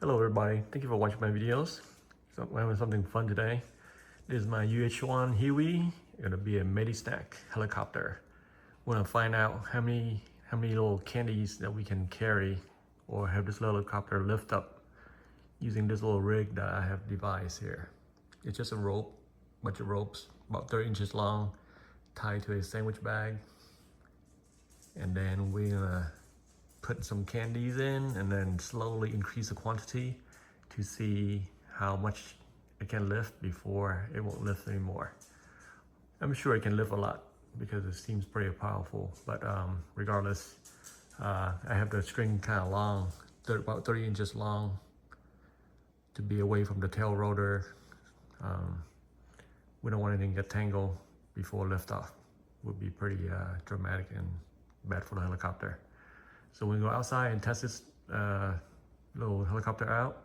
Hello everybody, thank you for watching my videos. So we're having something fun today. This is my UH-1 Huey. It's gonna be a MediSnac helicopter. We're gonna find out how many little candies that we can carry or have this little helicopter lift up using this little rig that I have devised here. It's just a rope, bunch of ropes, about 30 inches long, tied to a sandwich bag. And then we're gonna put some candies in and then slowly increase the quantity to see how much it can lift before it won't lift anymore. I'm sure it can lift a lot because it seems pretty powerful, but regardless, I have the string kind of long, about 30 inches long, to be away from the tail rotor. We don't want anything to get tangled before liftoff. Would be pretty dramatic and bad for the helicopter. So we go outside and test this little helicopter out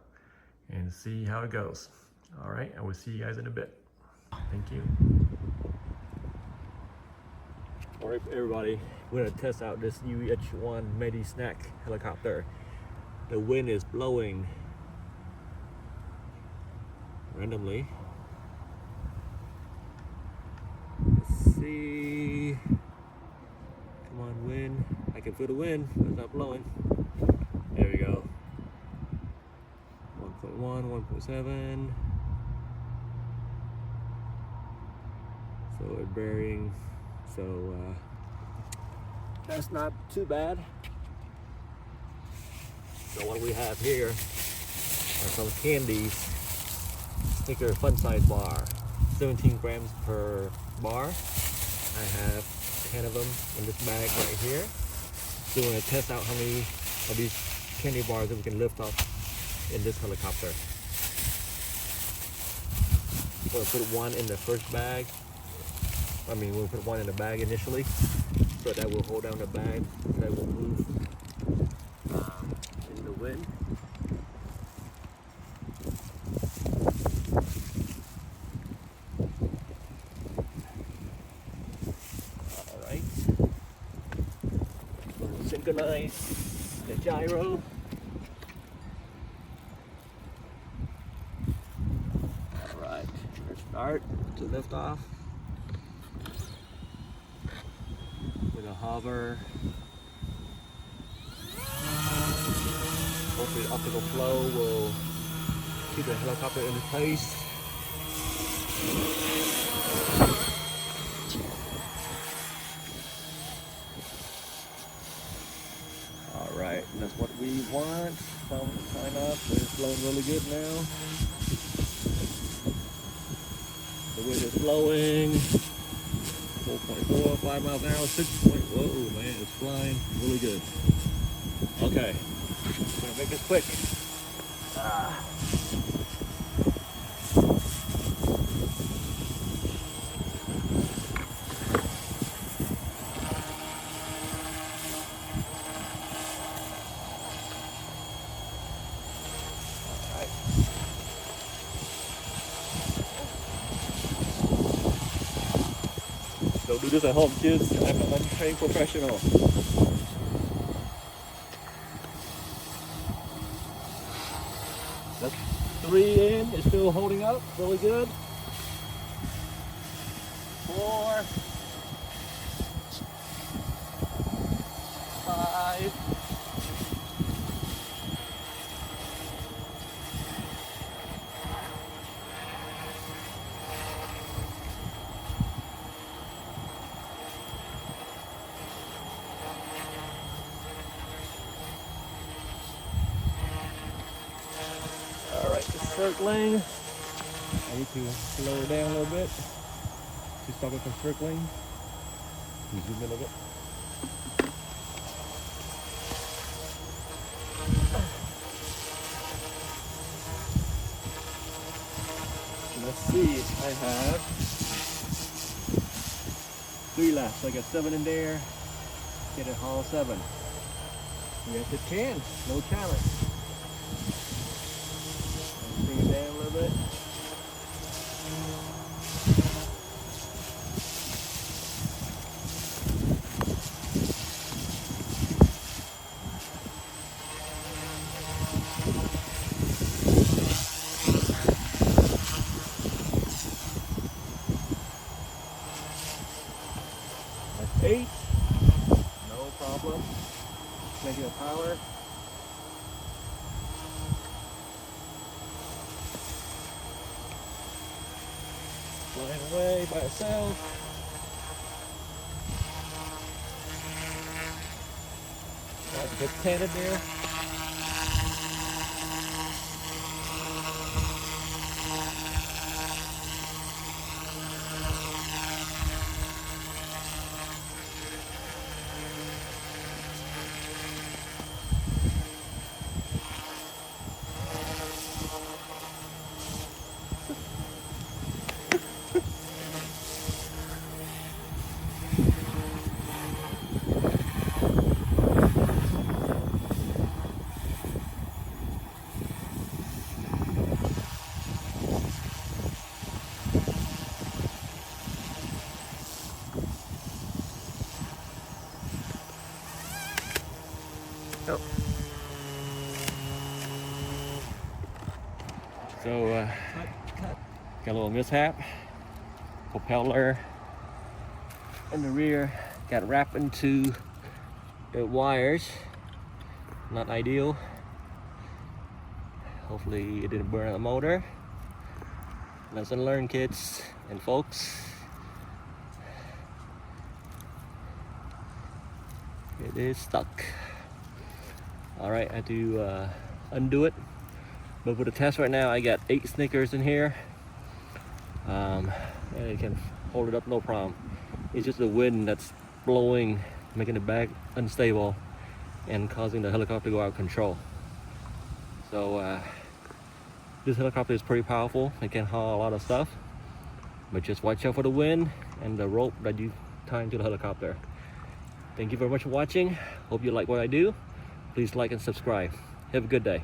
and see how it goes. All right, I will see you guys in a bit. Thank you. All right, everybody, we're gonna test out this UH-1 MediSnac helicopter. The wind is blowing randomly. Let's see. Come on, wind. I can feel the wind, but it's not blowing. There we go. 1.1, 1.7. So it's bearing. So that's not too bad. So what we have here are some candies. Snicker fun size bar. 17 grams per bar. I have 10 of them in this bag right here. So we're going to test out how many of these candy bars that we can lift off in this helicopter. We'll put one in the first bag. We'll put one in the bag initially, so that will hold down the bag, so that will move in the wind. Alright. Synchronize the gyro. Alright, let's start to lift off. With a hover. Hopefully the optical flow will keep the helicopter in place. Alright, that's what we want. Sign up. It's blowing really good now. The wind is blowing. 4.4, 5 miles an hour, 6 point, whoa man, it's flying really good. Okay, I'm gonna make this quick. Don't do this at home, kids. I'm an untrained professional. That's 3 in. It's still holding up really good. 4, 5. Circling. I need to slow it down a little bit to stop it from circling. Zoom in a bit. Let's see, I have 3 laps. So I got 7 in there. Get it all 7. Yes, it can. No challenge. Bring it down a little bit. away by itself. That's a bit painted there. Oh. So got a little mishap. Propeller in the rear got wrapped into the wires. Not ideal. Hopefully it didn't burn out the motor. Lesson learned, kids and folks. It is stuck. Alright, I had to undo it. But for the test right now, I got 8 Snickers in here. And it can hold it up no problem. It's just the wind that's blowing, making the bag unstable and causing the helicopter to go out of control. So this helicopter is pretty powerful. It can haul a lot of stuff. But just watch out for the wind and the rope that you tie into the helicopter. Thank you very much for watching. Hope you like what I do. Please like and subscribe. Have a good day.